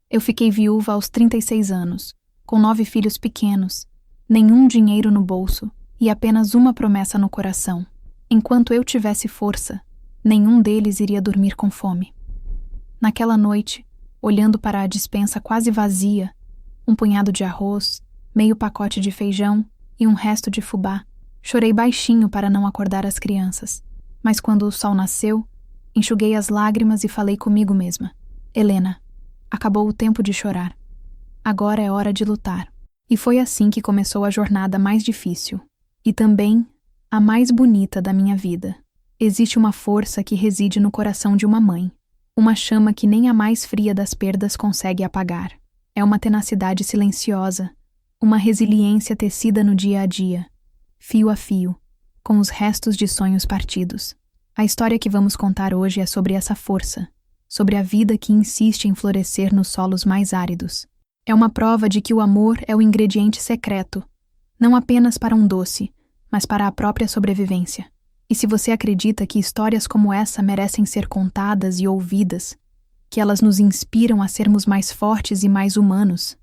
Eu fiquei viúva aos 36 anos, com 9 filhos pequenos, nenhum dinheiro no bolso e apenas uma promessa no coração. Enquanto eu tivesse força, nenhum deles iria dormir com fome. Naquela noite, olhando para a despensa quase vazia, um punhado de arroz, meio pacote de feijão e um resto de fubá, chorei baixinho para não acordar as crianças. Mas quando o sol nasceu, enxuguei as lágrimas e falei comigo mesma: Helena, acabou o tempo de chorar. Agora é hora de lutar. E foi assim que começou a jornada mais difícil. E também a mais bonita da minha vida. Existe uma força que reside no coração de uma mãe. Uma chama que nem a mais fria das perdas consegue apagar. É uma tenacidade silenciosa. Uma resiliência tecida no dia a dia, fio a fio, com os restos de sonhos partidos. A história que vamos contar hoje é sobre essa força, sobre a vida que insiste em florescer nos solos mais áridos. É uma prova de que o amor é o ingrediente secreto, não apenas para um doce, mas para a própria sobrevivência. E se você acredita que histórias como essa merecem ser contadas e ouvidas, que elas nos inspiram a sermos mais fortes e mais humanos,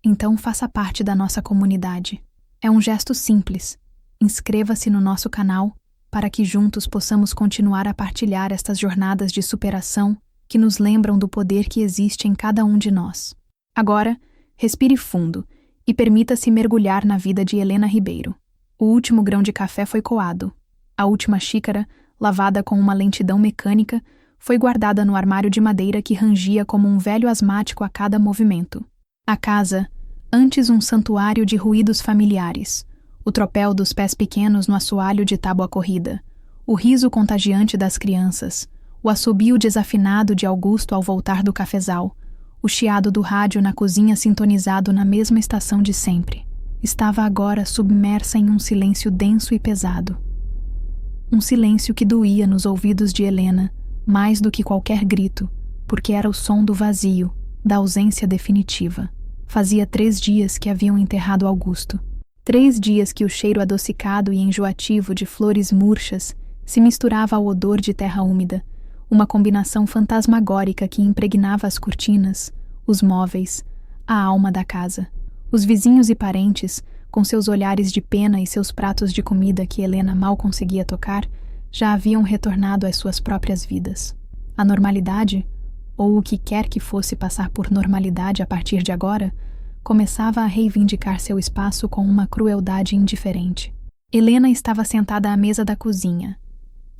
então faça parte da nossa comunidade. É um gesto simples. Inscreva-se no nosso canal para que juntos possamos continuar a partilhar estas jornadas de superação que nos lembram do poder que existe em cada um de nós. Agora, respire fundo e permita-se mergulhar na vida de Helena Ribeiro. O último grão de café foi coado. A última xícara, lavada com uma lentidão mecânica, foi guardada no armário de madeira que rangia como um velho asmático a cada movimento. A casa, antes um santuário de ruídos familiares, o tropel dos pés pequenos no assoalho de tábua corrida, o riso contagiante das crianças, o assobio desafinado de Augusto ao voltar do cafezal, o chiado do rádio na cozinha sintonizado na mesma estação de sempre, estava agora submersa em um silêncio denso e pesado. Um silêncio que doía nos ouvidos de Helena mais do que qualquer grito, porque era o som do vazio, da ausência definitiva. Fazia 3 dias que haviam enterrado Augusto. 3 dias que o cheiro adocicado e enjoativo de flores murchas se misturava ao odor de terra úmida, uma combinação fantasmagórica que impregnava as cortinas, os móveis, a alma da casa. Os vizinhos e parentes, com seus olhares de pena e seus pratos de comida que Helena mal conseguia tocar, já haviam retornado às suas próprias vidas. A normalidade, ou o que quer que fosse passar por normalidade a partir de agora, começava a reivindicar seu espaço com uma crueldade indiferente. Helena estava sentada à mesa da cozinha,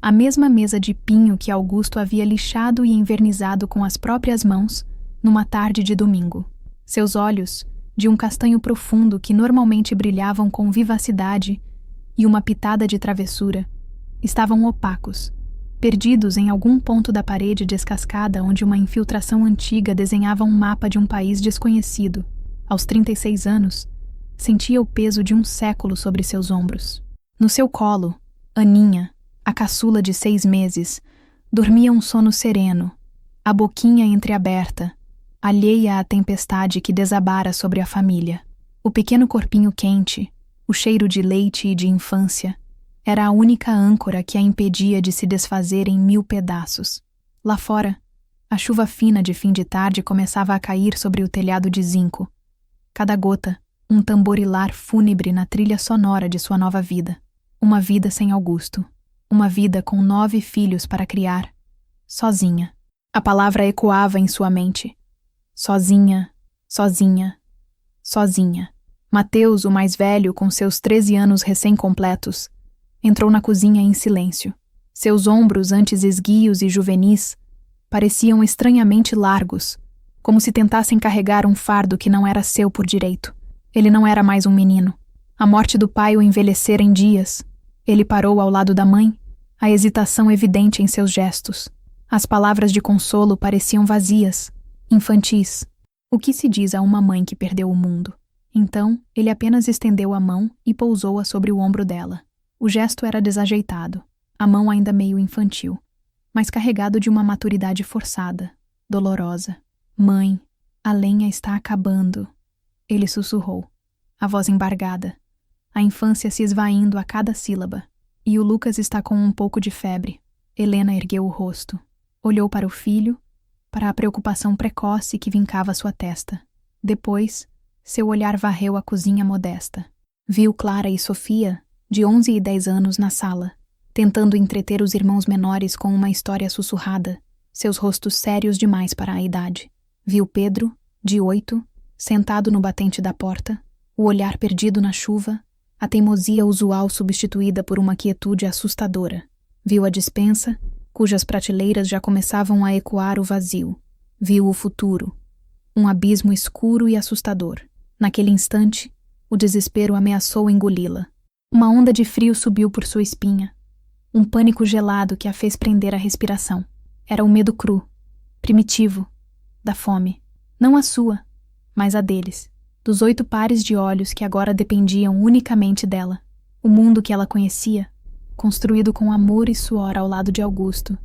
a mesma mesa de pinho que Augusto havia lixado e envernizado com as próprias mãos numa tarde de domingo. Seus olhos, de um castanho profundo que normalmente brilhavam com vivacidade e uma pitada de travessura, estavam opacos, perdidos em algum ponto da parede descascada onde uma infiltração antiga desenhava um mapa de um país desconhecido. Aos 36 anos, sentia o peso de um século sobre seus ombros. No seu colo, Aninha, a caçula de 6 meses, dormia um sono sereno, a boquinha entreaberta, alheia à tempestade que desabara sobre a família. O pequeno corpinho quente, o cheiro de leite e de infância, era a única âncora que a impedia de se desfazer em 1000 pedaços. Lá fora, a chuva fina de fim de tarde começava a cair sobre o telhado de zinco. Cada gota, um tamborilar fúnebre na trilha sonora de sua nova vida. Uma vida sem Augusto. Uma vida com 9 filhos para criar. Sozinha. A palavra ecoava em sua mente. Sozinha, sozinha, sozinha. Mateus, o mais velho, com seus 13 anos recém-completos, entrou na cozinha em silêncio. Seus ombros, antes esguios e juvenis, pareciam estranhamente largos, como se tentassem carregar um fardo que não era seu por direito. Ele não era mais um menino. A morte do pai o envelhecera em dias. Ele parou ao lado da mãe, a hesitação evidente em seus gestos. As palavras de consolo pareciam vazias, infantis. O que se diz a uma mãe que perdeu o mundo? Então, ele apenas estendeu a mão e pousou-a sobre o ombro dela. O gesto era desajeitado, a mão ainda meio infantil, mas carregado de uma maturidade forçada, dolorosa. Mãe, a lenha está acabando, ele sussurrou, a voz embargada, a infância se esvaindo a cada sílaba. E o Lucas está com um pouco de febre. Helena ergueu o rosto, olhou para o filho para a preocupação precoce que vincava sua testa. Depois, seu olhar varreu a cozinha modesta. Viu Clara e Sofia, de 11 e 10 anos, na sala, tentando entreter os irmãos menores com uma história sussurrada, seus rostos sérios demais para a idade. Viu Pedro, de 8, sentado no batente da porta, o olhar perdido na chuva, a teimosia usual substituída por uma quietude assustadora. Viu a despensa, cujas prateleiras já começavam a ecoar o vazio. Viu o futuro, um abismo escuro e assustador. Naquele instante, o desespero ameaçou engoli-la. Uma onda de frio subiu por sua espinha. Um pânico gelado que a fez prender a respiração. Era o medo cru, primitivo, da fome. Não a sua, mas a deles. Dos 8 pares de olhos que agora dependiam unicamente dela. O mundo que ela conhecia, construído com amor e suor ao lado de Augusto,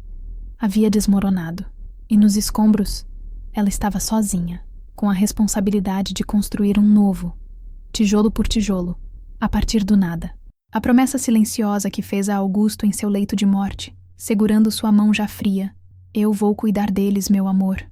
havia desmoronado. E nos escombros, ela estava sozinha, com a responsabilidade de construir um novo, tijolo por tijolo, a partir do nada. A promessa silenciosa que fez a Augusto em seu leito de morte, segurando sua mão já fria. Eu vou cuidar deles, meu amor.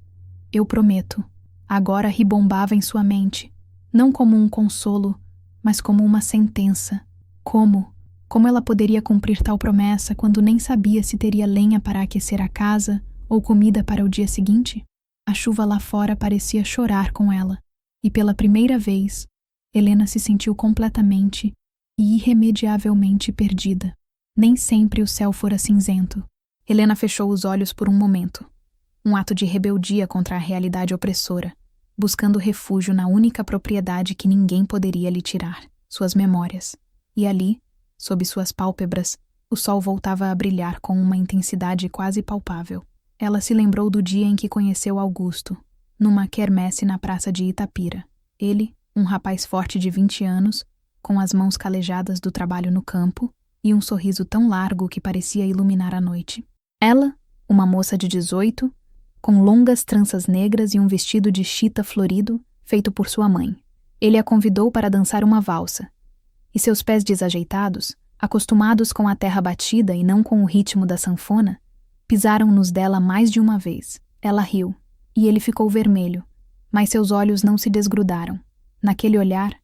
Eu prometo. Agora ribombava em sua mente, não como um consolo, mas como uma sentença. Como ela poderia cumprir tal promessa quando nem sabia se teria lenha para aquecer a casa ou comida para o dia seguinte? A chuva lá fora parecia chorar com ela, e pela primeira vez, Helena se sentiu completamente e irremediavelmente perdida. Nem sempre o céu fora cinzento. Helena fechou os olhos por um momento. Um ato de rebeldia contra a realidade opressora, buscando refúgio na única propriedade que ninguém poderia lhe tirar, suas memórias. E ali, sob suas pálpebras, o sol voltava a brilhar com uma intensidade quase palpável. Ela se lembrou do dia em que conheceu Augusto, numa quermesse na praça de Itapira. Ele, um rapaz forte de 20 anos, com as mãos calejadas do trabalho no campo e um sorriso tão largo que parecia iluminar a noite. Ela, uma moça de 18, com longas tranças negras e um vestido de chita florido, feito por sua mãe. Ele a convidou para dançar uma valsa, e seus pés desajeitados, acostumados com a terra batida e não com o ritmo da sanfona, pisaram nos dela mais de uma vez. Ela riu, e ele ficou vermelho, mas seus olhos não se desgrudaram. Naquele olhar,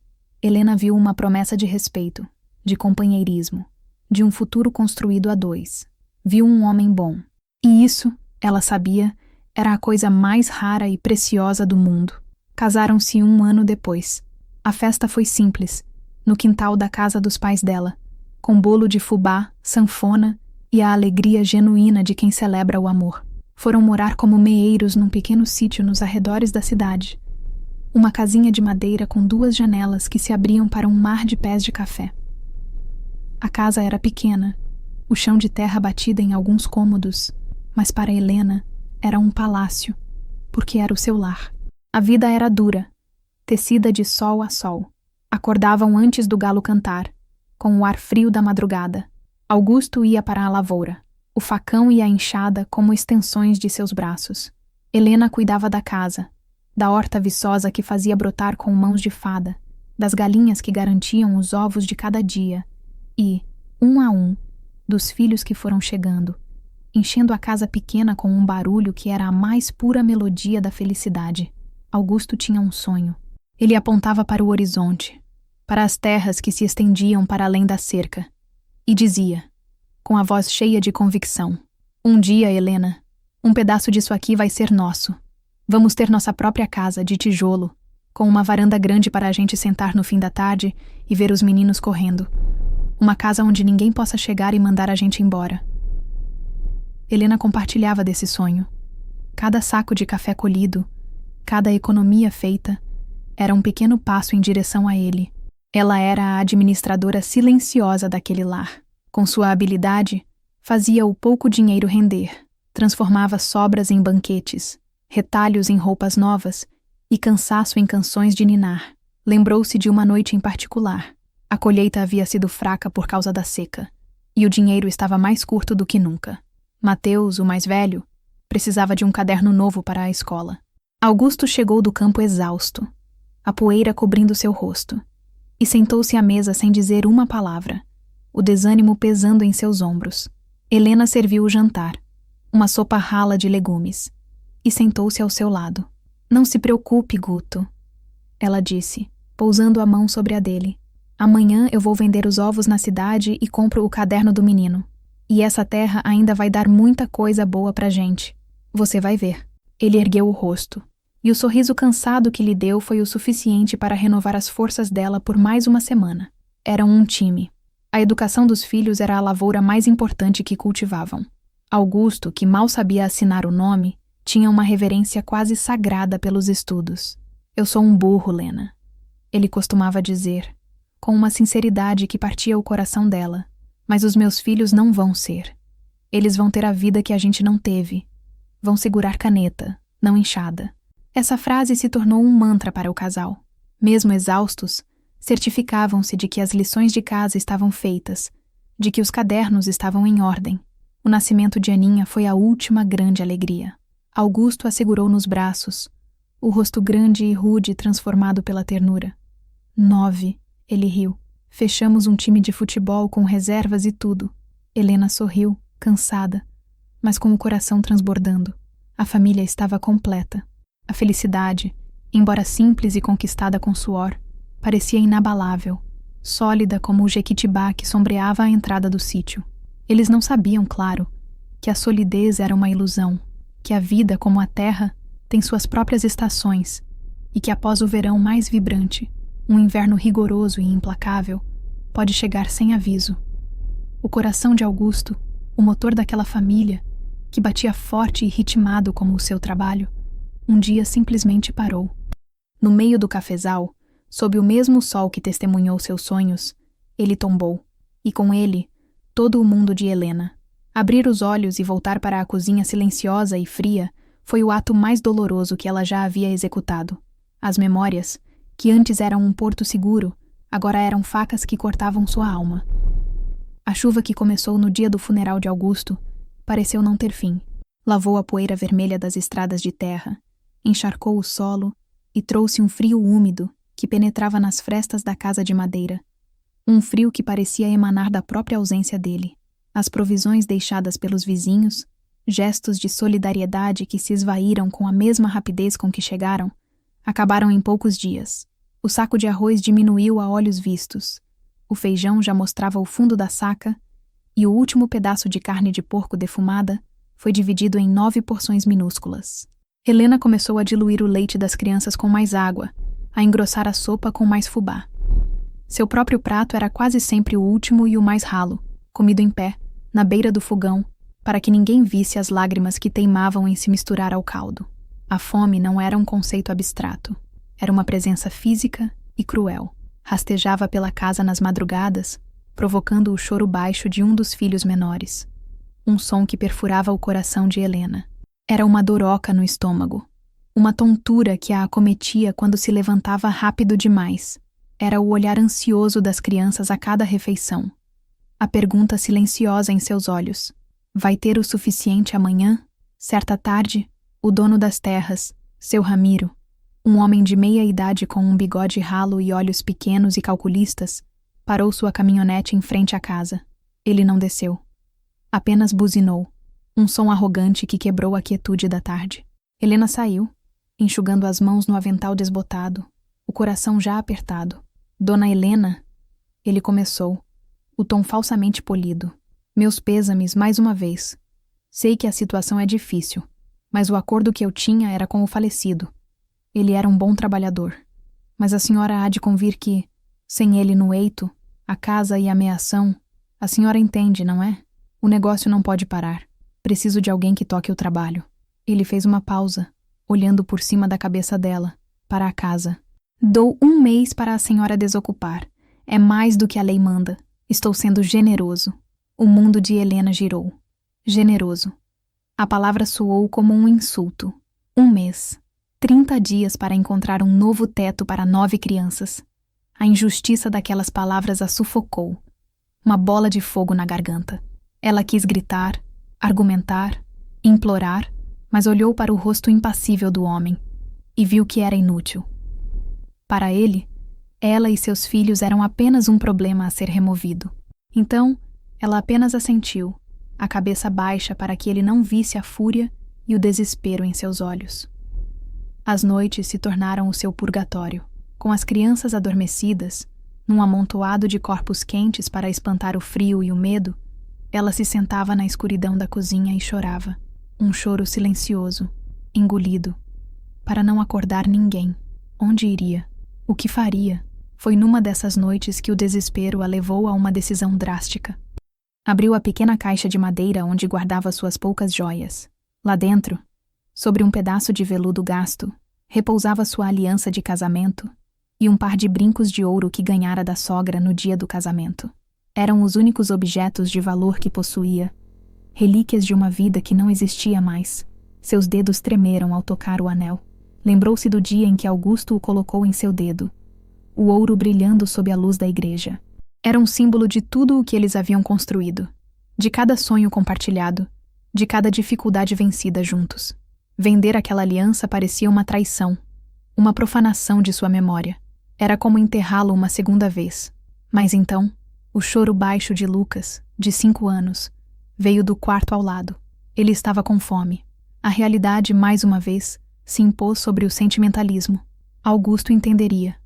Helena viu uma promessa de respeito, de companheirismo, de um futuro construído a 2. Viu um homem bom. E isso, ela sabia, era a coisa mais rara e preciosa do mundo. Casaram-se 1 ano depois. A festa foi simples, no quintal da casa dos pais dela, com bolo de fubá, sanfona e a alegria genuína de quem celebra o amor. Foram morar como meeiros num pequeno sítio nos arredores da cidade. Uma casinha de madeira com 2 janelas que se abriam para um mar de pés de café. A casa era pequena, o chão de terra batida em alguns cômodos, mas para Helena era um palácio, porque era o seu lar. A vida era dura, tecida de sol a sol. Acordavam antes do galo cantar, com o ar frio da madrugada. Augusto ia para a lavoura, o facão e a enxada como extensões de seus braços. Helena cuidava da casa, da horta viçosa que fazia brotar com mãos de fada, das galinhas que garantiam os ovos de cada dia e, um a um, dos filhos que foram chegando, enchendo a casa pequena com um barulho que era a mais pura melodia da felicidade. Augusto tinha um sonho. Ele apontava para o horizonte, para as terras que se estendiam para além da cerca, e dizia, com a voz cheia de convicção: "Um dia, Helena, um pedaço disso aqui vai ser nosso. Vamos ter nossa própria casa de tijolo, com uma varanda grande para a gente sentar no fim da tarde e ver os meninos correndo. Uma casa onde ninguém possa chegar e mandar a gente embora." Helena compartilhava desse sonho. Cada saco de café colhido, cada economia feita, era um pequeno passo em direção a ele. Ela era a administradora silenciosa daquele lar. Com sua habilidade, fazia o pouco dinheiro render, transformava sobras em banquetes, retalhos em roupas novas e cansaço em canções de ninar. Lembrou-se de uma noite em particular. A colheita havia sido fraca por causa da seca, e o dinheiro estava mais curto do que nunca. Mateus, o mais velho, precisava de um caderno novo para a escola. Augusto chegou do campo exausto, a poeira cobrindo seu rosto, e sentou-se à mesa sem dizer uma palavra, o desânimo pesando em seus ombros. Helena serviu o jantar, uma sopa rala de legumes. e sentou-se ao seu lado. Não se preocupe, Guto, ela disse, pousando a mão sobre a dele. Amanhã eu vou vender os ovos na cidade e compro o caderno do menino. E essa terra ainda vai dar muita coisa boa pra gente. Você vai ver. Ele ergueu o rosto, e o sorriso cansado que lhe deu foi o suficiente para renovar as forças dela por mais uma semana. Eram um time. A educação dos filhos era a lavoura mais importante que cultivavam. Augusto, que mal sabia assinar o nome, tinha uma reverência quase sagrada pelos estudos. Eu sou um burro, Lena. Ele costumava dizer, com uma sinceridade que partia o coração dela. Mas os meus filhos não vão ser. Eles vão ter a vida que a gente não teve. Vão segurar caneta, não enxada. Essa frase se tornou um mantra para o casal. Mesmo exaustos, certificavam-se de que as lições de casa estavam feitas, de que os cadernos estavam em ordem. O nascimento de Aninha foi a última grande alegria. Augusto a segurou nos braços, o rosto grande e rude transformado pela ternura. 9, ele riu. Fechamos um time de futebol com reservas e tudo. Helena sorriu, cansada, mas com o coração transbordando. A família estava completa. A felicidade, embora simples e conquistada com suor, parecia inabalável, sólida como o jequitibá que sombreava a entrada do sítio. Eles não sabiam, claro, que a solidez era uma ilusão, que a vida, como a terra, tem suas próprias estações e que após o verão mais vibrante, um inverno rigoroso e implacável, pode chegar sem aviso. O coração de Augusto, o motor daquela família, que batia forte e ritmado como o seu trabalho, um dia simplesmente parou. No meio do cafezal, sob o mesmo sol que testemunhou seus sonhos, ele tombou, e com ele, todo o mundo de Helena. Abrir os olhos e voltar para a cozinha silenciosa e fria foi o ato mais doloroso que ela já havia executado. As memórias, que antes eram um porto seguro, agora eram facas que cortavam sua alma. A chuva que começou no dia do funeral de Augusto pareceu não ter fim. Lavou a poeira vermelha das estradas de terra, encharcou o solo e trouxe um frio úmido que penetrava nas frestas da casa de madeira. Um frio que parecia emanar da própria ausência dele. As provisões deixadas pelos vizinhos, gestos de solidariedade que se esvaíram com a mesma rapidez com que chegaram, acabaram em poucos dias. O saco de arroz diminuiu a olhos vistos. O feijão já mostrava o fundo da saca e o último pedaço de carne de porco defumada foi dividido em 9 porções minúsculas. Helena começou a diluir o leite das crianças com mais água, a engrossar a sopa com mais fubá. Seu próprio prato era quase sempre o último e o mais ralo, comido em pé, na beira do fogão, para que ninguém visse as lágrimas que teimavam em se misturar ao caldo. A fome não era um conceito abstrato. Era uma presença física e cruel. Rastejava pela casa nas madrugadas, provocando o choro baixo de um dos filhos menores. Um som que perfurava o coração de Helena. Era uma doroca no estômago. Uma tontura que a acometia quando se levantava rápido demais. Era o olhar ansioso das crianças a cada refeição. A pergunta silenciosa em seus olhos. Vai ter o suficiente amanhã? Certa tarde, o dono das terras, seu Ramiro, um homem de meia idade com um bigode ralo e olhos pequenos e calculistas, parou sua caminhonete em frente à casa. Ele não desceu. Apenas buzinou, um som arrogante que quebrou a quietude da tarde. Helena saiu, enxugando as mãos no avental desbotado, o coração já apertado. Dona Helena, ele começou, o tom falsamente polido. Meus pêsames mais uma vez. Sei que a situação é difícil, mas o acordo que eu tinha era com o falecido. Ele era um bom trabalhador. Mas a senhora há de convir que, sem ele no eito, a casa e a meação, a senhora entende, não é? O negócio não pode parar. Preciso de alguém que toque o trabalho. Ele fez uma pausa, olhando por cima da cabeça dela, para a casa. Dou 1 mês para a senhora desocupar. É mais do que a lei manda. Estou sendo generoso. O mundo de Helena girou. Generoso. A palavra soou como um insulto. 1 mês. 30 dias para encontrar um novo teto para 9 crianças. A injustiça daquelas palavras a sufocou. Uma bola de fogo na garganta. Ela quis gritar, argumentar, implorar, mas olhou para o rosto impassível do homem e viu que era inútil. Para ele, ela e seus filhos eram apenas um problema a ser removido. Então, ela apenas assentiu, a cabeça baixa para que ele não visse a fúria e o desespero em seus olhos. As noites se tornaram o seu purgatório. Com as crianças adormecidas, num amontoado de corpos quentes para espantar o frio e o medo, ela se sentava na escuridão da cozinha e chorava. Um choro silencioso, engolido, para não acordar ninguém. Onde iria? O que faria? Foi numa dessas noites que o desespero a levou a uma decisão drástica. Abriu a pequena caixa de madeira onde guardava suas poucas joias. Lá dentro, sobre um pedaço de veludo gasto, repousava sua aliança de casamento e um par de brincos de ouro que ganhara da sogra no dia do casamento. Eram os únicos objetos de valor que possuía, relíquias de uma vida que não existia mais. Seus dedos tremeram ao tocar o anel. Lembrou-se do dia em que Augusto o colocou em seu dedo, o ouro brilhando sob a luz da igreja. Era um símbolo de tudo o que eles haviam construído, de cada sonho compartilhado, de cada dificuldade vencida juntos. Vender aquela aliança parecia uma traição, uma profanação de sua memória. Era como enterrá-lo uma segunda vez. Mas então, o choro baixo de Lucas, de 5 anos, veio do quarto ao lado. Ele estava com fome. A realidade, mais uma vez, se impôs sobre o sentimentalismo. Augusto entenderia.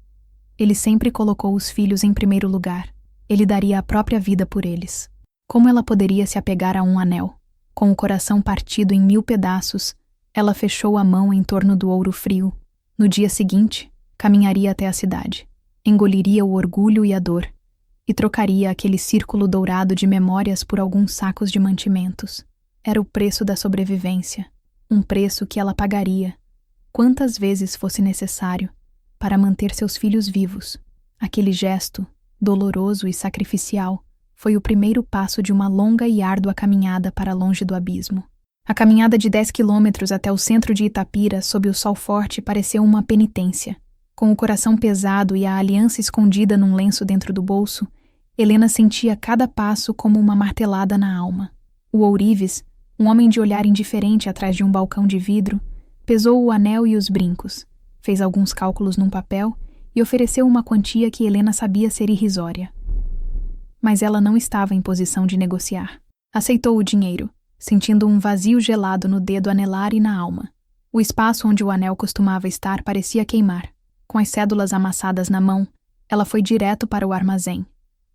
Ele sempre colocou os filhos em primeiro lugar. Ele daria a própria vida por eles. Como ela poderia se apegar a um anel? Com o coração partido em 1000 pedaços, ela fechou a mão em torno do ouro frio. No dia seguinte, caminharia até a cidade. Engoliria o orgulho e a dor, e trocaria aquele círculo dourado de memórias por alguns sacos de mantimentos. Era o preço da sobrevivência, um preço que ela pagaria, quantas vezes fosse necessário, para manter seus filhos vivos. Aquele gesto, doloroso e sacrificial, foi o primeiro passo de uma longa e árdua caminhada para longe do abismo. A caminhada de 10 quilômetros até o centro de Itapira, sob o sol forte, pareceu uma penitência. Com o coração pesado e a aliança escondida num lenço dentro do bolso, Helena sentia cada passo como uma martelada na alma. O ourives, um homem de olhar indiferente atrás de um balcão de vidro, pesou o anel e os brincos, fez alguns cálculos num papel e ofereceu uma quantia que Helena sabia ser irrisória. Mas ela não estava em posição de negociar. Aceitou o dinheiro, sentindo um vazio gelado no dedo anelar e na alma. O espaço onde o anel costumava estar parecia queimar. Com as cédulas amassadas na mão, ela foi direto para o armazém.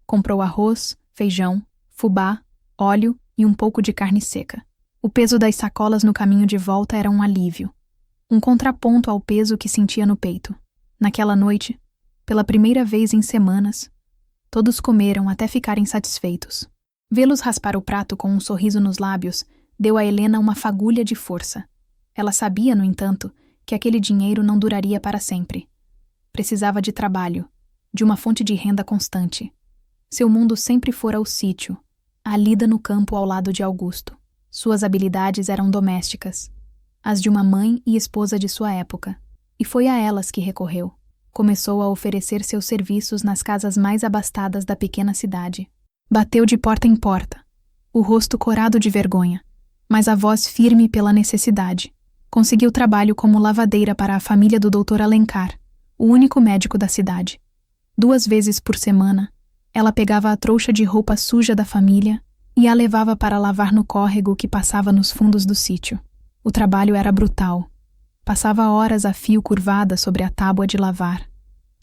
Comprou arroz, feijão, fubá, óleo e um pouco de carne seca. O peso das sacolas no caminho de volta era um alívio. Um contraponto ao peso que sentia no peito. Naquela noite, pela primeira vez em semanas, todos comeram até ficarem satisfeitos. Vê-los raspar o prato com um sorriso nos lábios deu a Helena uma fagulha de força. Ela sabia, no entanto, que aquele dinheiro não duraria para sempre. Precisava de trabalho, de uma fonte de renda constante. Seu mundo sempre fora o sítio, a lida no campo ao lado de Augusto. Suas habilidades eram domésticas, as de uma mãe e esposa de sua época, e foi a elas que recorreu. Começou a oferecer seus serviços nas casas mais abastadas da pequena cidade. Bateu de porta em porta, o rosto corado de vergonha, mas a voz firme pela necessidade. Conseguiu trabalho como lavadeira para a família do Dr. Alencar, o único médico da cidade. 2 vezes por semana, ela pegava a trouxa de roupa suja da família e a levava para lavar no córrego que passava nos fundos do sítio. O trabalho era brutal. Passava horas a fio curvada sobre a tábua de lavar,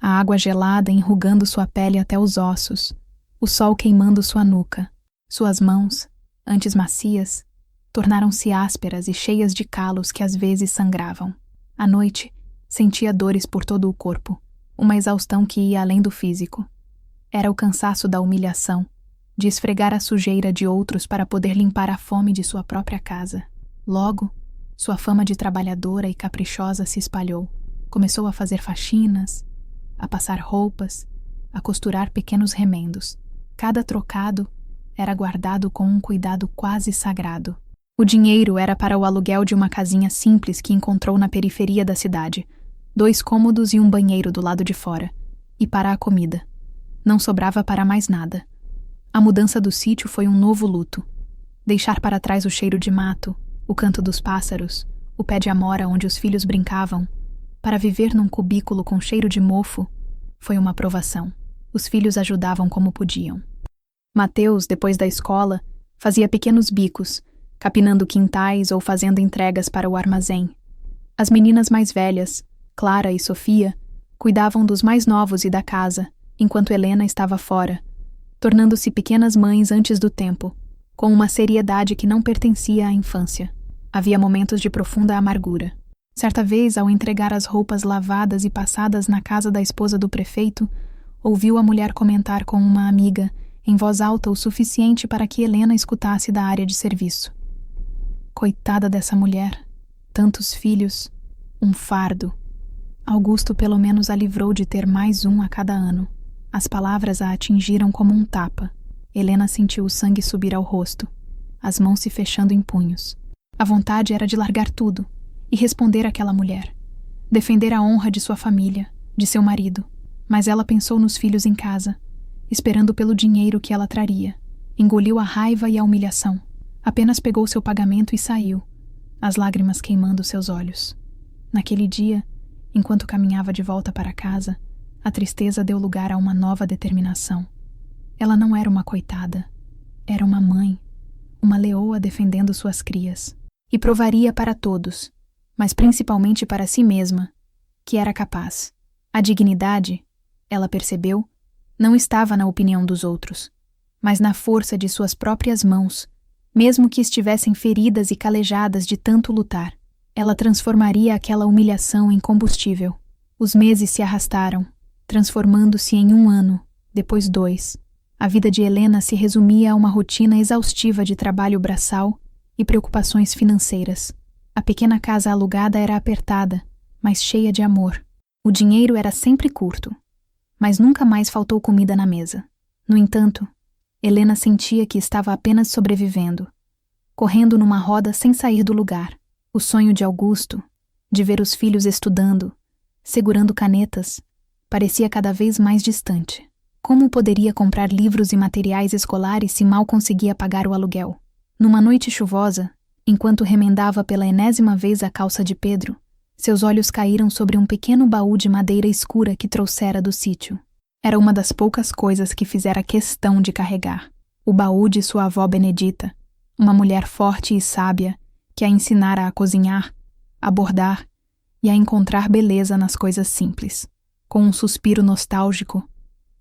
a água gelada enrugando sua pele até os ossos, o sol queimando sua nuca. Suas mãos, antes macias, tornaram-se ásperas e cheias de calos que às vezes sangravam. À noite, sentia dores por todo o corpo, uma exaustão que ia além do físico. Era o cansaço da humilhação, de esfregar a sujeira de outros para poder limpar a fome de sua própria casa. Logo, sua fama de trabalhadora e caprichosa se espalhou. Começou a fazer faxinas, a passar roupas, a costurar pequenos remendos. Cada trocado era guardado com um cuidado quase sagrado. O dinheiro era para o aluguel de uma casinha simples que encontrou na periferia da cidade, 2 cômodos e um banheiro do lado de fora, e para a comida. Não sobrava para mais nada. A mudança do sítio foi um novo luto. Deixar para trás o cheiro de mato, o canto dos pássaros, o pé de amora onde os filhos brincavam, para viver num cubículo com cheiro de mofo, foi uma provação. Os filhos ajudavam como podiam. Mateus, depois da escola, fazia pequenos bicos, capinando quintais ou fazendo entregas para o armazém. As meninas mais velhas, Clara e Sofia, cuidavam dos mais novos e da casa, enquanto Helena estava fora, tornando-se pequenas mães antes do tempo, com uma seriedade que não pertencia à infância. Havia momentos de profunda amargura. Certa vez, ao entregar as roupas lavadas e passadas na casa da esposa do prefeito, ouviu a mulher comentar com uma amiga, em voz alta o suficiente para que Helena escutasse da área de serviço. Coitada dessa mulher. Tantos filhos. Um fardo. Augusto pelo menos a livrou de ter mais um a cada ano. As palavras a atingiram como um tapa. Helena sentiu o sangue subir ao rosto, as mãos se fechando em punhos. A vontade era de largar tudo e responder àquela mulher. Defender a honra de sua família, de seu marido. Mas ela pensou nos filhos em casa, esperando pelo dinheiro que ela traria. Engoliu a raiva e a humilhação. Apenas pegou seu pagamento e saiu, as lágrimas queimando seus olhos. Naquele dia, enquanto caminhava de volta para casa, a tristeza deu lugar a uma nova determinação. Ela não era uma coitada. Era uma mãe, uma leoa defendendo suas crias. E provaria para todos, mas principalmente para si mesma, que era capaz. A dignidade, ela percebeu, não estava na opinião dos outros, mas na força de suas próprias mãos, mesmo que estivessem feridas e calejadas de tanto lutar. Ela transformaria aquela humilhação em combustível. Os meses se arrastaram, transformando-se em 1 ano, depois 2. A vida de Helena se resumia a uma rotina exaustiva de trabalho braçal e preocupações financeiras. A pequena casa alugada era apertada, mas cheia de amor. O dinheiro era sempre curto, mas nunca mais faltou comida na mesa. No entanto, Helena sentia que estava apenas sobrevivendo, correndo numa roda sem sair do lugar. O sonho de Augusto, de ver os filhos estudando, segurando canetas, parecia cada vez mais distante. Como poderia comprar livros e materiais escolares se mal conseguia pagar o aluguel? Numa noite chuvosa, enquanto remendava pela enésima vez a calça de Pedro, seus olhos caíram sobre um pequeno baú de madeira escura que trouxera do sítio. Era uma das poucas coisas que fizera questão de carregar. O baú de sua avó Benedita, uma mulher forte e sábia que a ensinara a cozinhar, a bordar e a encontrar beleza nas coisas simples. Com um suspiro nostálgico,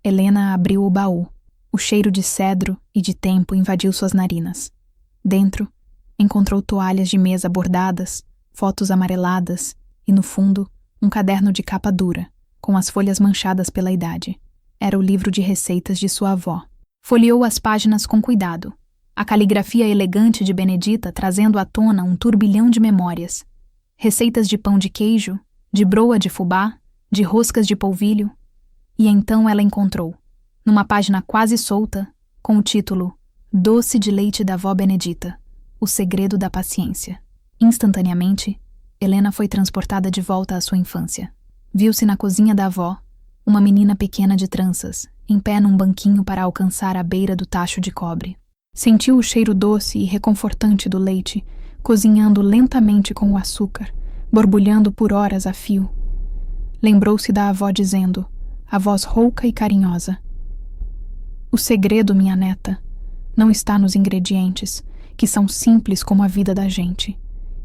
Helena abriu o baú. O cheiro de cedro e de tempo invadiu suas narinas. Dentro, encontrou toalhas de mesa bordadas, fotos amareladas e, no fundo, um caderno de capa dura, com as folhas manchadas pela idade. Era o livro de receitas de sua avó. Folheou as páginas com cuidado, a caligrafia elegante de Benedita trazendo à tona um turbilhão de memórias. Receitas de pão de queijo, de broa de fubá, de roscas de polvilho. E então ela encontrou, numa página quase solta, com o título Doce de leite da avó Benedita, o segredo da paciência. Instantaneamente, Helena foi transportada de volta à sua infância. Viu-se na cozinha da avó, uma menina pequena de tranças, em pé num banquinho para alcançar a beira do tacho de cobre. Sentiu o cheiro doce e reconfortante do leite, cozinhando lentamente com o açúcar, borbulhando por horas a fio. Lembrou-se da avó dizendo, a voz rouca e carinhosa: "O segredo, minha neta, não está nos ingredientes, que são simples como a vida da gente.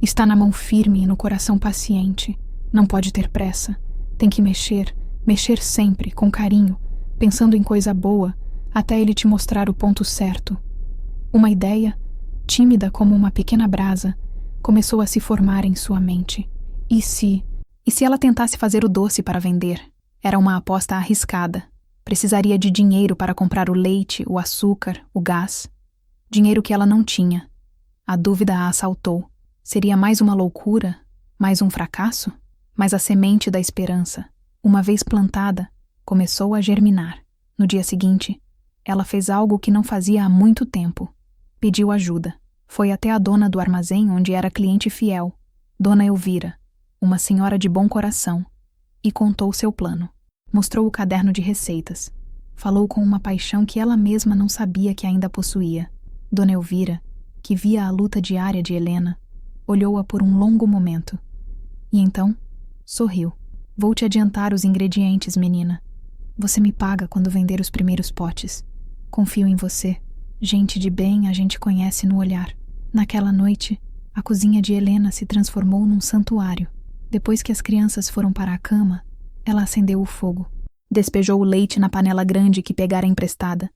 Está na mão firme e no coração paciente. Não pode ter pressa. Tem que mexer sempre, com carinho, pensando em coisa boa, até ele te mostrar o ponto certo." Uma ideia, tímida como uma pequena brasa, começou a se formar em sua mente. E se ela tentasse fazer o doce para vender? Era uma aposta arriscada. Precisaria de dinheiro para comprar o leite, o açúcar, o gás. Dinheiro que ela não tinha. A dúvida a assaltou. Seria mais uma loucura? Mais um fracasso? Mas a semente da esperança, uma vez plantada, começou a germinar. No dia seguinte, ela fez algo que não fazia há muito tempo. Pediu ajuda. Foi até a dona do armazém onde era cliente fiel, Dona Elvira, uma senhora de bom coração, e contou seu plano. Mostrou o caderno de receitas. Falou com uma paixão que ela mesma não sabia que ainda possuía. Dona Elvira, que via a luta diária de Helena, olhou-a por um longo momento. E então, sorriu. "Vou te adiantar os ingredientes, menina. Você me paga quando vender os primeiros potes. Confio em você. Gente de bem a gente conhece no olhar." Naquela noite, a cozinha de Helena se transformou num santuário. Depois que as crianças foram para a cama, ela acendeu o fogo. Despejou o leite na panela grande que pegara emprestada.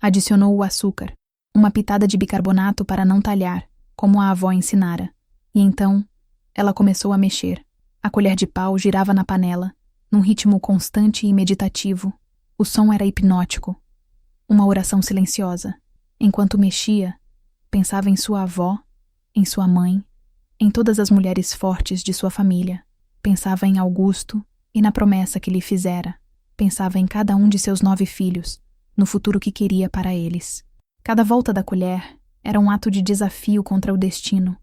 Adicionou o açúcar, uma pitada de bicarbonato para não talhar, como a avó ensinara. E então, ela começou a mexer. A colher de pau girava na panela, num ritmo constante e meditativo. O som era hipnótico. Uma oração silenciosa. Enquanto mexia, pensava em sua avó, em sua mãe, em todas as mulheres fortes de sua família. Pensava em Augusto e na promessa que lhe fizera. Pensava em cada um de seus 9 filhos, no futuro que queria para eles. Cada volta da colher era um ato de desafio contra o destino.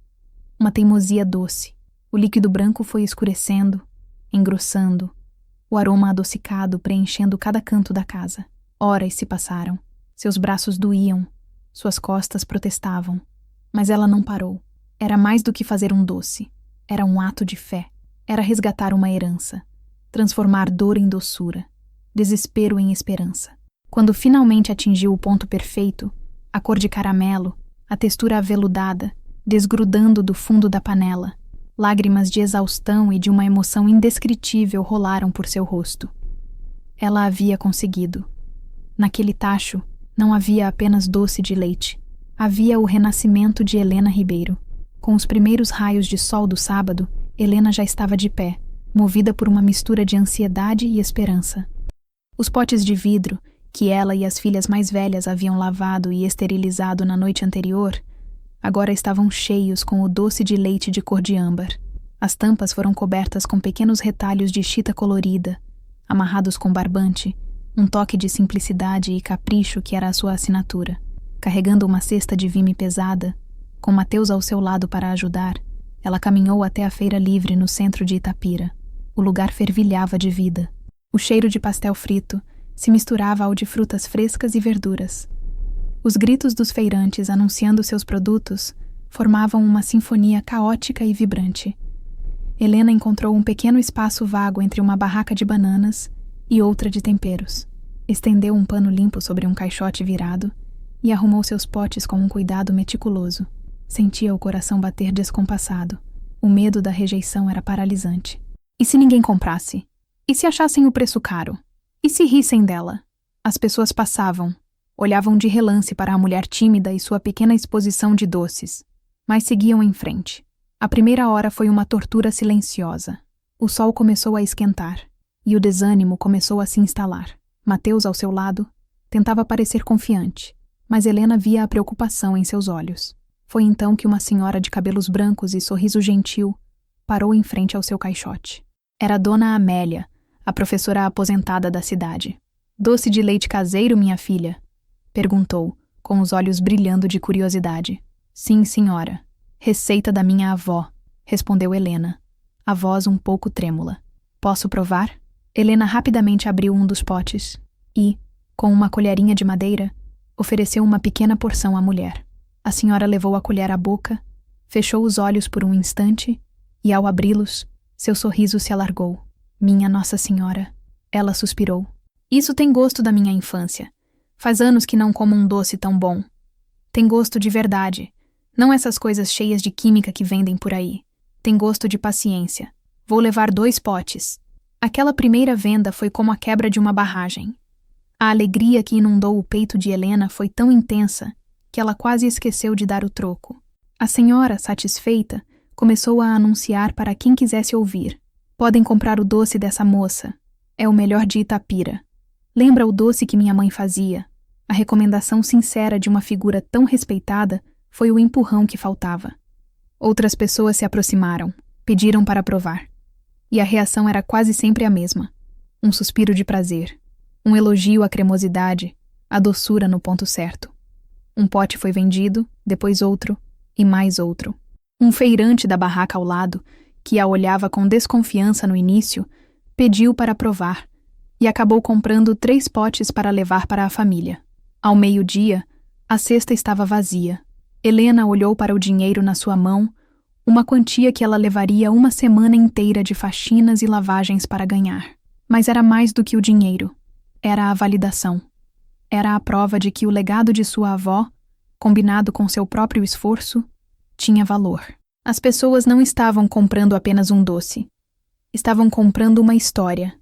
Uma teimosia doce. O líquido branco foi escurecendo, engrossando, o aroma adocicado preenchendo cada canto da casa. Horas se passaram. Seus braços doíam, suas costas protestavam. Mas ela não parou. Era mais do que fazer um doce. Era um ato de fé. Era resgatar uma herança. Transformar dor em doçura. Desespero em esperança. Quando finalmente atingiu o ponto perfeito, a cor de caramelo, a textura aveludada, desgrudando do fundo da panela, lágrimas de exaustão e de uma emoção indescritível rolaram por seu rosto. Ela havia conseguido. Naquele tacho, não havia apenas doce de leite. Havia o renascimento de Helena Ribeiro. Com os primeiros raios de sol do sábado, Helena já estava de pé, movida por uma mistura de ansiedade e esperança. Os potes de vidro, que ela e as filhas mais velhas haviam lavado e esterilizado na noite anterior, agora estavam cheios com o doce de leite de cor de âmbar. As tampas foram cobertas com pequenos retalhos de chita colorida, amarrados com barbante, um toque de simplicidade e capricho que era a sua assinatura. Carregando uma cesta de vime pesada, com Mateus ao seu lado para ajudar, ela caminhou até a feira livre no centro de Itapira. O lugar fervilhava de vida. O cheiro de pastel frito se misturava ao de frutas frescas e verduras. Os gritos dos feirantes anunciando seus produtos formavam uma sinfonia caótica e vibrante. Helena encontrou um pequeno espaço vago entre uma barraca de bananas e outra de temperos. Estendeu um pano limpo sobre um caixote virado e arrumou seus potes com um cuidado meticuloso. Sentia o coração bater descompassado. O medo da rejeição era paralisante. E se ninguém comprasse? E se achassem o preço caro? E se rissem dela? As pessoas passavam, olhavam de relance para a mulher tímida e sua pequena exposição de doces, mas seguiam em frente. A primeira hora foi uma tortura silenciosa. O sol começou a esquentar, e o desânimo começou a se instalar. Mateus, ao seu lado, tentava parecer confiante, mas Helena via a preocupação em seus olhos. Foi então que uma senhora de cabelos brancos e sorriso gentil parou em frente ao seu caixote. Era Dona Amélia, a professora aposentada da cidade. "Doce de leite caseiro, minha filha?" perguntou, com os olhos brilhando de curiosidade. "Sim, senhora. Receita da minha avó", respondeu Helena, a voz um pouco trêmula. "Posso provar?" Helena rapidamente abriu um dos potes e, com uma colherinha de madeira, ofereceu uma pequena porção à mulher. A senhora levou a colher à boca, fechou os olhos por um instante e, ao abri-los, seu sorriso se alargou. "Minha Nossa Senhora", ela suspirou. "Isso tem gosto da minha infância. Faz anos que não como um doce tão bom. Tem gosto de verdade, não essas coisas cheias de química que vendem por aí. Tem gosto de paciência. Vou levar 2 potes." Aquela primeira venda foi como a quebra de uma barragem. A alegria que inundou o peito de Helena foi tão intensa que ela quase esqueceu de dar o troco. A senhora, satisfeita, começou a anunciar para quem quisesse ouvir. "Podem comprar o doce dessa moça. É o melhor de Itapira. Lembra o doce que minha mãe fazia?" A recomendação sincera de uma figura tão respeitada foi o empurrão que faltava. Outras pessoas se aproximaram, pediram para provar. E a reação era quase sempre a mesma. Um suspiro de prazer, um elogio à cremosidade, à doçura no ponto certo. Um pote foi vendido, depois outro, e mais outro. Um feirante da barraca ao lado, que a olhava com desconfiança no início, pediu para provar, e acabou comprando 3 potes para levar para a família. Ao meio-dia, a cesta estava vazia. Helena olhou para o dinheiro na sua mão, uma quantia que ela levaria uma semana inteira de faxinas e lavagens para ganhar. Mas era mais do que o dinheiro. Era a validação. Era a prova de que o legado de sua avó, combinado com seu próprio esforço, tinha valor. As pessoas não estavam comprando apenas um doce. Estavam comprando uma história,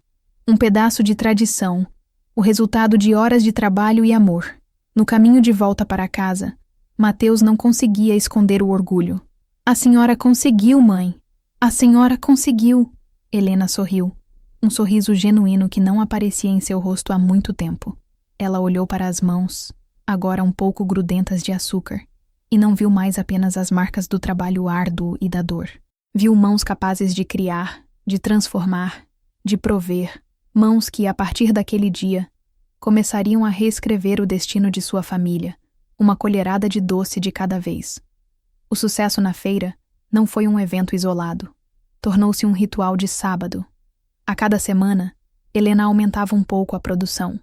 um pedaço de tradição, o resultado de horas de trabalho e amor. No caminho de volta para casa, Mateus não conseguia esconder o orgulho. A senhora conseguiu, mãe! A senhora conseguiu! Helena sorriu, um sorriso genuíno que não aparecia em seu rosto há muito tempo. Ela olhou para as mãos, agora um pouco grudentas de açúcar, e não viu mais apenas as marcas do trabalho árduo e da dor. Viu mãos capazes de criar, de transformar, de prover, mãos que, a partir daquele dia, começariam a reescrever o destino de sua família, uma colherada de doce de cada vez. O sucesso na feira não foi um evento isolado. Tornou-se um ritual de sábado. A cada semana, Helena aumentava um pouco a produção.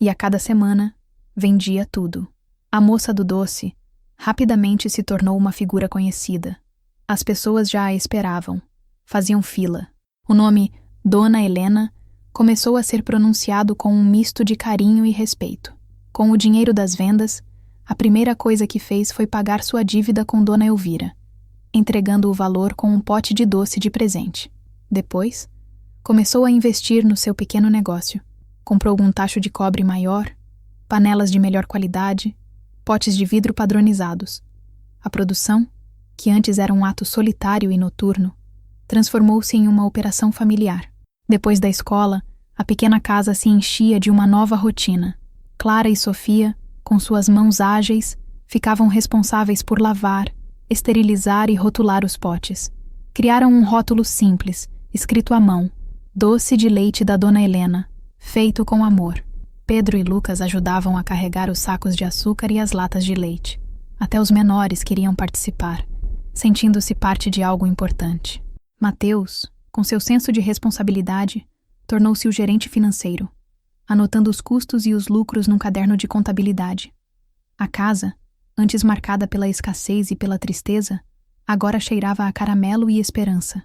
E a cada semana, vendia tudo. A moça do doce rapidamente se tornou uma figura conhecida. As pessoas já a esperavam. Faziam fila. O nome Dona Helena começou a ser pronunciado com um misto de carinho e respeito. Com o dinheiro das vendas, a primeira coisa que fez foi pagar sua dívida com Dona Elvira, entregando o valor com um pote de doce de presente. Depois, começou a investir no seu pequeno negócio. Comprou um tacho de cobre maior, panelas de melhor qualidade, potes de vidro padronizados. A produção, que antes era um ato solitário e noturno, transformou-se em uma operação familiar. Depois da escola, a pequena casa se enchia de uma nova rotina. Clara e Sofia, com suas mãos ágeis, ficavam responsáveis por lavar, esterilizar e rotular os potes. Criaram um rótulo simples, escrito à mão: Doce de leite da Dona Helena, feito com amor. Pedro e Lucas ajudavam a carregar os sacos de açúcar e as latas de leite. Até os menores queriam participar, sentindo-se parte de algo importante. Mateus, com seu senso de responsabilidade, tornou-se o gerente financeiro, anotando os custos e os lucros num caderno de contabilidade. A casa, antes marcada pela escassez e pela tristeza, agora cheirava a caramelo e esperança.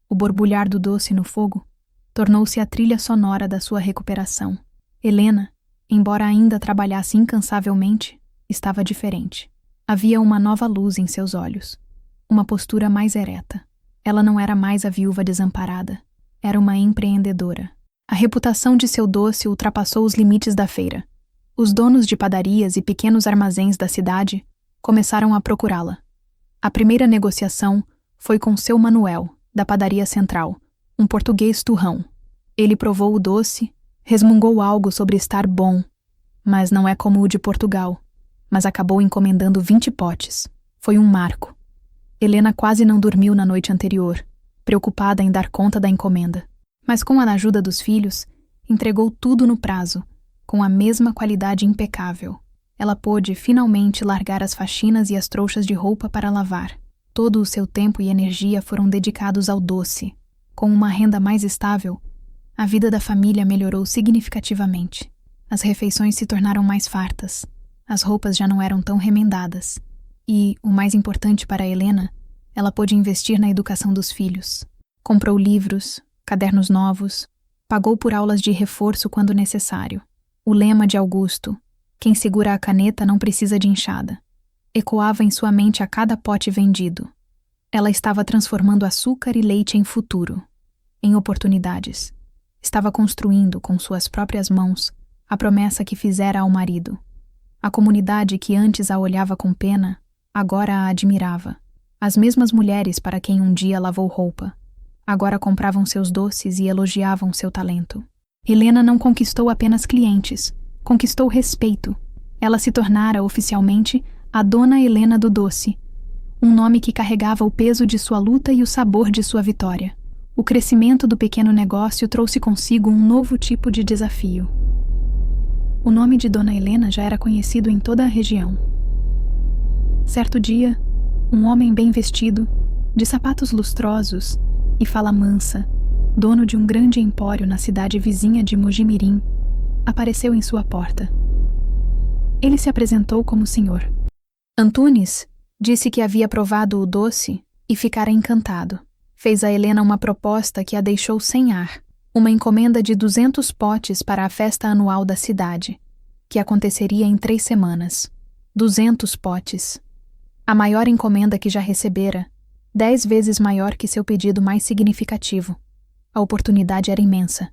O borbulhar do doce no fogo tornou-se a trilha sonora da sua recuperação. Helena, embora ainda trabalhasse incansavelmente, estava diferente. Havia uma nova luz em seus olhos, uma postura mais ereta. Ela não era mais a viúva desamparada, era uma empreendedora. A reputação de seu doce ultrapassou os limites da feira. Os donos de padarias e pequenos armazéns da cidade começaram a procurá-la. A primeira negociação foi com seu Manuel, da padaria central, um português turrão. Ele provou o doce, resmungou algo sobre estar bom, mas não é como o de Portugal, mas acabou encomendando 20 potes. Foi um marco. Helena quase não dormiu na noite anterior, preocupada em dar conta da encomenda. Mas com a ajuda dos filhos, entregou tudo no prazo, com a mesma qualidade impecável. Ela pôde, finalmente, largar as faxinas e as trouxas de roupa para lavar. Todo o seu tempo e energia foram dedicados ao doce. Com uma renda mais estável, a vida da família melhorou significativamente. As refeições se tornaram mais fartas. As roupas já não eram tão remendadas. E, o mais importante para Helena, ela pôde investir na educação dos filhos. Comprou livros, cadernos novos, pagou por aulas de reforço quando necessário. O lema de Augusto, quem segura a caneta não precisa de enxada, ecoava em sua mente a cada pote vendido. Ela estava transformando açúcar e leite em futuro, em oportunidades. Estava construindo, com suas próprias mãos, a promessa que fizera ao marido. A comunidade que antes a olhava com pena, agora a admirava. As mesmas mulheres para quem um dia lavou roupa, agora compravam seus doces e elogiavam seu talento. Helena não conquistou apenas clientes, conquistou respeito. Ela se tornara, oficialmente, a Dona Helena do Doce, um nome que carregava o peso de sua luta e o sabor de sua vitória. O crescimento do pequeno negócio trouxe consigo um novo tipo de desafio. O nome de Dona Helena já era conhecido em toda a região. Certo dia, um homem bem vestido, de sapatos lustrosos e fala mansa, dono de um grande empório na cidade vizinha de Mojimirim, apareceu em sua porta. Ele se apresentou como senhor. Antunes disse que havia provado o doce e ficara encantado. Fez a Helena uma proposta que a deixou sem ar, uma encomenda de 200 potes para a festa anual da cidade, que aconteceria em 3 semanas. 200 potes. A maior encomenda que já recebera, 10 vezes maior que seu pedido mais significativo. A oportunidade era imensa.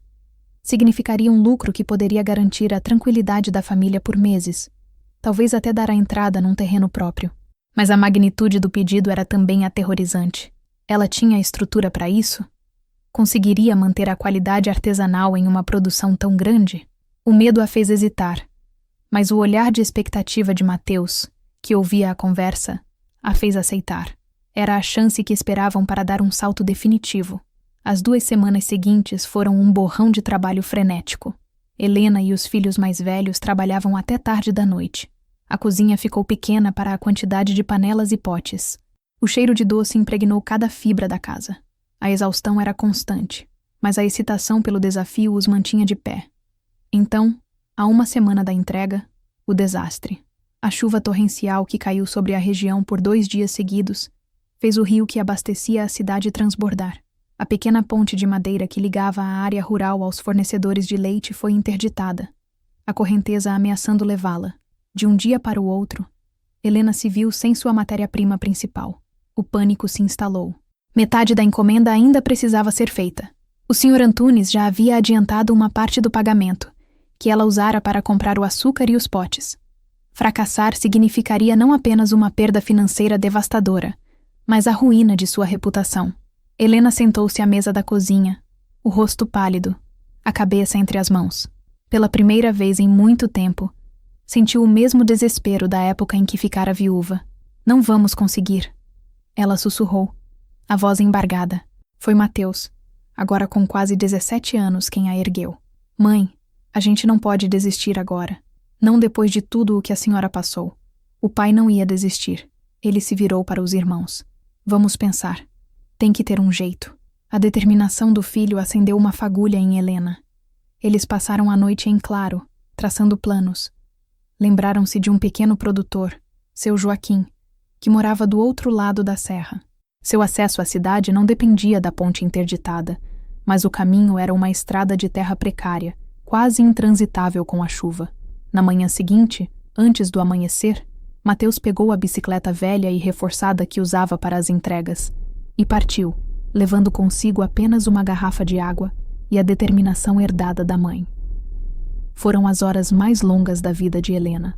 Significaria um lucro que poderia garantir a tranquilidade da família por meses, talvez até dar a entrada num terreno próprio. Mas a magnitude do pedido era também aterrorizante. Ela tinha a estrutura para isso? Conseguiria manter a qualidade artesanal em uma produção tão grande? O medo a fez hesitar, mas o olhar de expectativa de Mateus, que ouvia a conversa, a fez aceitar. Era a chance que esperavam para dar um salto definitivo. As 2 semanas seguintes foram um borrão de trabalho frenético. Helena e os filhos mais velhos trabalhavam até tarde da noite. A cozinha ficou pequena para a quantidade de panelas e potes. O cheiro de doce impregnou cada fibra da casa. A exaustão era constante, mas a excitação pelo desafio os mantinha de pé. Então, a 1 semana da entrega, o desastre. A chuva torrencial que caiu sobre a região por 2 dias seguidos fez o rio que abastecia a cidade transbordar. A pequena ponte de madeira que ligava a área rural aos fornecedores de leite foi interditada, a correnteza ameaçando levá-la. De um dia para o outro, Helena se viu sem sua matéria-prima principal. O pânico se instalou. Metade da encomenda ainda precisava ser feita. O Sr. Antunes já havia adiantado uma parte do pagamento, que ela usara para comprar o açúcar e os potes. Fracassar significaria não apenas uma perda financeira devastadora, mas a ruína de sua reputação. Helena sentou-se à mesa da cozinha, o rosto pálido, a cabeça entre as mãos. Pela primeira vez em muito tempo, sentiu o mesmo desespero da época em que ficara viúva. Não vamos conseguir. Ela sussurrou, a voz embargada. Foi Mateus, agora com quase 17 anos, quem a ergueu. Mãe, a gente não pode desistir agora. Não depois de tudo o que a senhora passou. O pai não ia desistir. Ele se virou para os irmãos. Vamos pensar. Tem que ter um jeito. A determinação do filho acendeu uma fagulha em Helena. Eles passaram a noite em claro, traçando planos. Lembraram-se de um pequeno produtor, seu Joaquim, que morava do outro lado da serra. Seu acesso à cidade não dependia da ponte interditada, mas o caminho era uma estrada de terra precária, quase intransitável com a chuva. Na manhã seguinte, antes do amanhecer, Mateus pegou a bicicleta velha e reforçada que usava para as entregas e partiu, levando consigo apenas uma garrafa de água e a determinação herdada da mãe. Foram as horas mais longas da vida de Helena.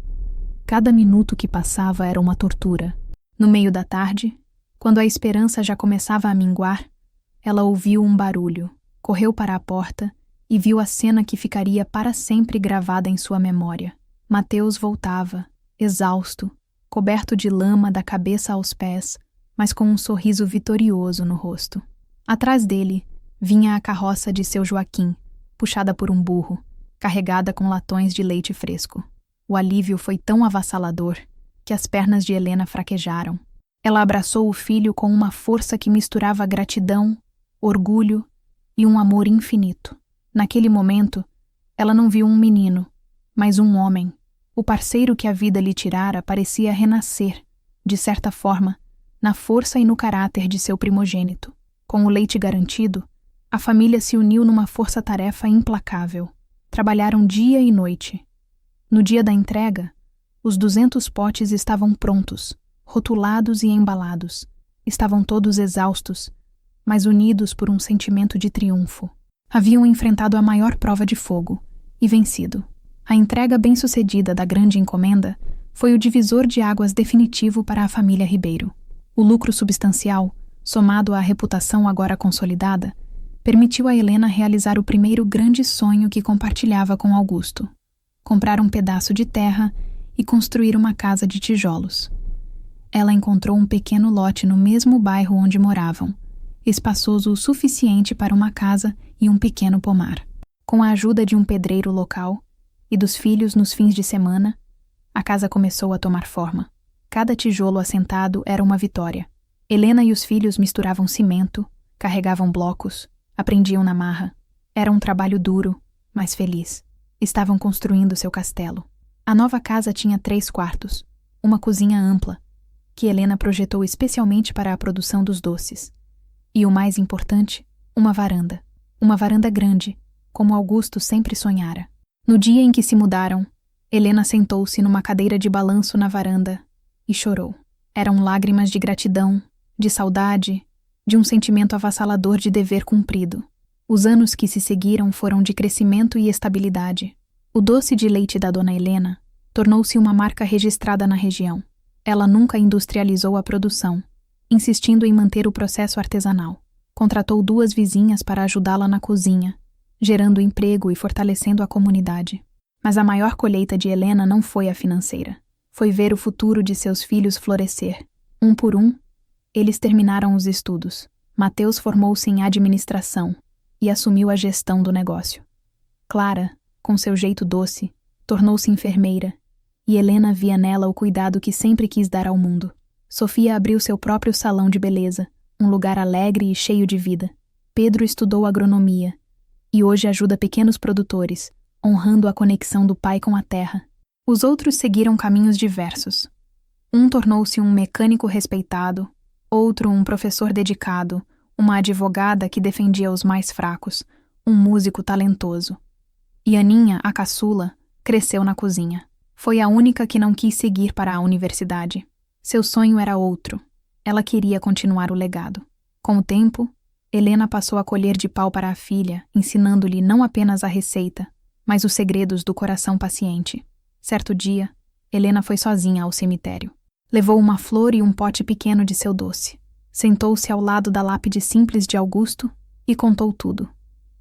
Cada minuto que passava era uma tortura. No meio da tarde, quando a esperança já começava a minguar, ela ouviu um barulho, correu para a porta e viu a cena que ficaria para sempre gravada em sua memória. Mateus voltava, exausto, coberto de lama da cabeça aos pés, mas com um sorriso vitorioso no rosto. Atrás dele, vinha a carroça de seu Joaquim, puxada por um burro, carregada com latões de leite fresco. O alívio foi tão avassalador que as pernas de Helena fraquejaram. Ela abraçou o filho com uma força que misturava gratidão, orgulho e um amor infinito. Naquele momento, ela não viu um menino, mas um homem. O parceiro que a vida lhe tirara parecia renascer, de certa forma, na força e no caráter de seu primogênito. Com o leite garantido, a família se uniu numa força-tarefa implacável. Trabalharam dia e noite. No dia da entrega, os 200 potes estavam prontos, rotulados e embalados. Estavam todos exaustos, mas unidos por um sentimento de triunfo. Haviam enfrentado a maior prova de fogo e vencido. A entrega bem-sucedida da grande encomenda foi o divisor de águas definitivo para a família Ribeiro. O lucro substancial, somado à reputação agora consolidada, permitiu a Helena realizar o primeiro grande sonho que compartilhava com Augusto: comprar um pedaço de terra e construir uma casa de tijolos. Ela encontrou um pequeno lote no mesmo bairro onde moravam, espaçoso o suficiente para uma casa e um pequeno pomar. Com a ajuda de um pedreiro local e dos filhos nos fins de semana, a casa começou a tomar forma. Cada tijolo assentado era uma vitória. Helena e os filhos misturavam cimento, carregavam blocos, aprendiam na marra. Era um trabalho duro, mas feliz. Estavam construindo seu castelo. A nova casa tinha 3 quartos, uma cozinha ampla, que Helena projetou especialmente para a produção dos doces. E o mais importante, uma varanda. Uma varanda grande, como Augusto sempre sonhara. No dia em que se mudaram, Helena sentou-se numa cadeira de balanço na varanda e chorou. Eram lágrimas de gratidão, de saudade, de um sentimento avassalador de dever cumprido. Os anos que se seguiram foram de crescimento e estabilidade. O doce de leite da Dona Helena tornou-se uma marca registrada na região. Ela nunca industrializou a produção, insistindo em manter o processo artesanal. Contratou 2 vizinhas para ajudá-la na cozinha, gerando emprego e fortalecendo a comunidade. Mas a maior colheita de Helena não foi a financeira. Foi ver o futuro de seus filhos florescer. Um por um, eles terminaram os estudos. Mateus formou-se em administração e assumiu a gestão do negócio. Clara, com seu jeito doce, tornou-se enfermeira, e Helena via nela o cuidado que sempre quis dar ao mundo. Sofia abriu seu próprio salão de beleza, um lugar alegre e cheio de vida. Pedro estudou agronomia, e hoje ajuda pequenos produtores, honrando a conexão do pai com a terra. Os outros seguiram caminhos diversos. Um tornou-se um mecânico respeitado, outro um professor dedicado, uma advogada que defendia os mais fracos, um músico talentoso. E Aninha, a caçula, cresceu na cozinha. Foi a única que não quis seguir para a universidade. Seu sonho era outro. Ela queria continuar o legado. Com o tempo, Helena passou a colher de pau para a filha, ensinando-lhe não apenas a receita, mas os segredos do coração paciente. Certo dia, Helena foi sozinha ao cemitério. Levou uma flor e um pote pequeno de seu doce. Sentou-se ao lado da lápide simples de Augusto e contou tudo.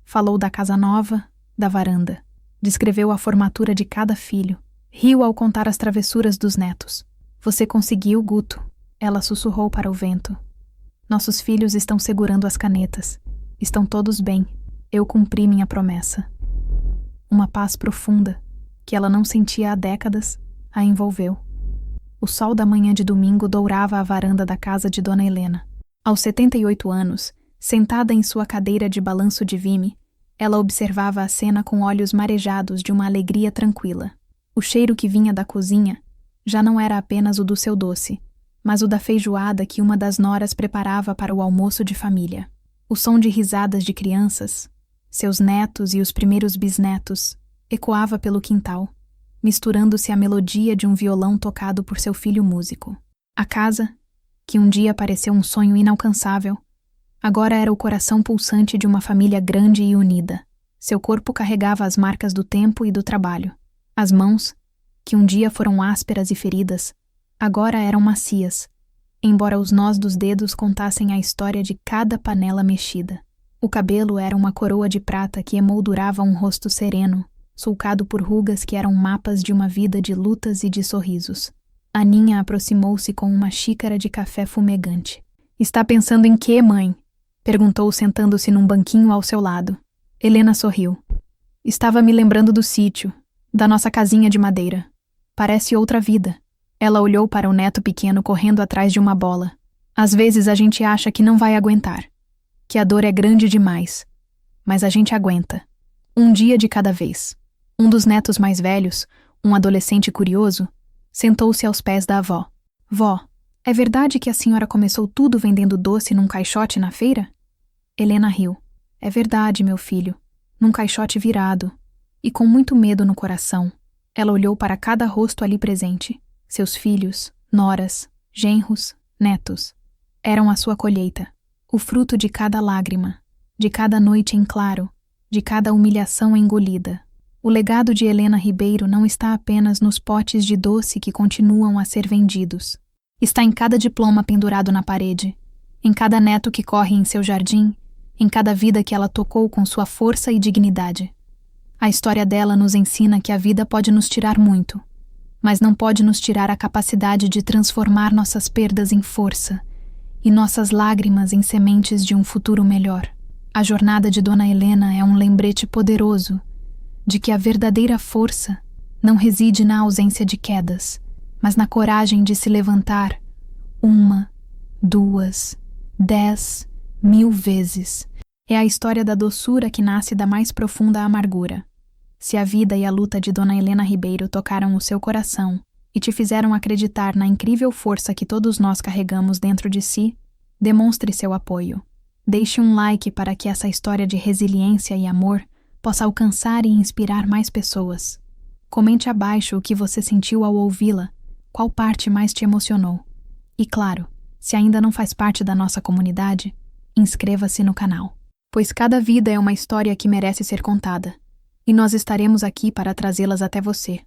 Falou da casa nova, da varanda. Descreveu a formatura de cada filho. Riu ao contar as travessuras dos netos. Você conseguiu, Guto. Ela sussurrou para o vento. Nossos filhos estão segurando as canetas. Estão todos bem. Eu cumpri minha promessa. Uma paz profunda, que ela não sentia há décadas, a envolveu. O sol da manhã de domingo dourava a varanda da casa de Dona Helena. Aos 78 anos, sentada em sua cadeira de balanço de vime, ela observava a cena com olhos marejados de uma alegria tranquila. O cheiro que vinha da cozinha já não era apenas o do seu doce, mas o da feijoada que uma das noras preparava para o almoço de família. O som de risadas de crianças, seus netos e os primeiros bisnetos, ecoava pelo quintal, misturando-se à melodia de um violão tocado por seu filho músico. A casa, que um dia pareceu um sonho inalcançável, agora era o coração pulsante de uma família grande e unida. Seu corpo carregava as marcas do tempo e do trabalho. As mãos, que um dia foram ásperas e feridas, agora eram macias, embora os nós dos dedos contassem a história de cada panela mexida. O cabelo era uma coroa de prata que emoldurava um rosto sereno, sulcado por rugas que eram mapas de uma vida de lutas e de sorrisos. Aninha aproximou-se com uma xícara de café fumegante. Está pensando em quê, mãe? Perguntou sentando-se num banquinho ao seu lado. Helena sorriu. Estava me lembrando do sítio, da nossa casinha de madeira. Parece outra vida. Ela olhou para o neto pequeno correndo atrás de uma bola. Às vezes a gente acha que não vai aguentar, que a dor é grande demais. Mas a gente aguenta. Um dia de cada vez. Um dos netos mais velhos, um adolescente curioso, sentou-se aos pés da avó. Vó, é verdade que a senhora começou tudo vendendo doce num caixote na feira? Helena riu. É verdade, meu filho. Num caixote virado. E com muito medo no coração. Ela olhou para cada rosto ali presente. Seus filhos, noras, genros, netos. Eram a sua colheita. O fruto de cada lágrima, de cada noite em claro, de cada humilhação engolida. O legado de Helena Ribeiro não está apenas nos potes de doce que continuam a ser vendidos. Está em cada diploma pendurado na parede, em cada neto que corre em seu jardim, em cada vida que ela tocou com sua força e dignidade. A história dela nos ensina que a vida pode nos tirar muito, mas não pode nos tirar a capacidade de transformar nossas perdas em força e nossas lágrimas em sementes de um futuro melhor. A jornada de Dona Helena é um lembrete poderoso de que a verdadeira força não reside na ausência de quedas, mas na coragem de se levantar 1, 2, 10, 1000 vezes. É a história da doçura que nasce da mais profunda amargura. Se a vida e a luta de Dona Helena Ribeiro tocaram o seu coração e te fizeram acreditar na incrível força que todos nós carregamos dentro de si, demonstre seu apoio. Deixe um like para que essa história de resiliência e amor possa alcançar e inspirar mais pessoas. Comente abaixo o que você sentiu ao ouvi-la, qual parte mais te emocionou. E claro, se ainda não faz parte da nossa comunidade, inscreva-se no canal, pois cada vida é uma história que merece ser contada, e nós estaremos aqui para trazê-las até você.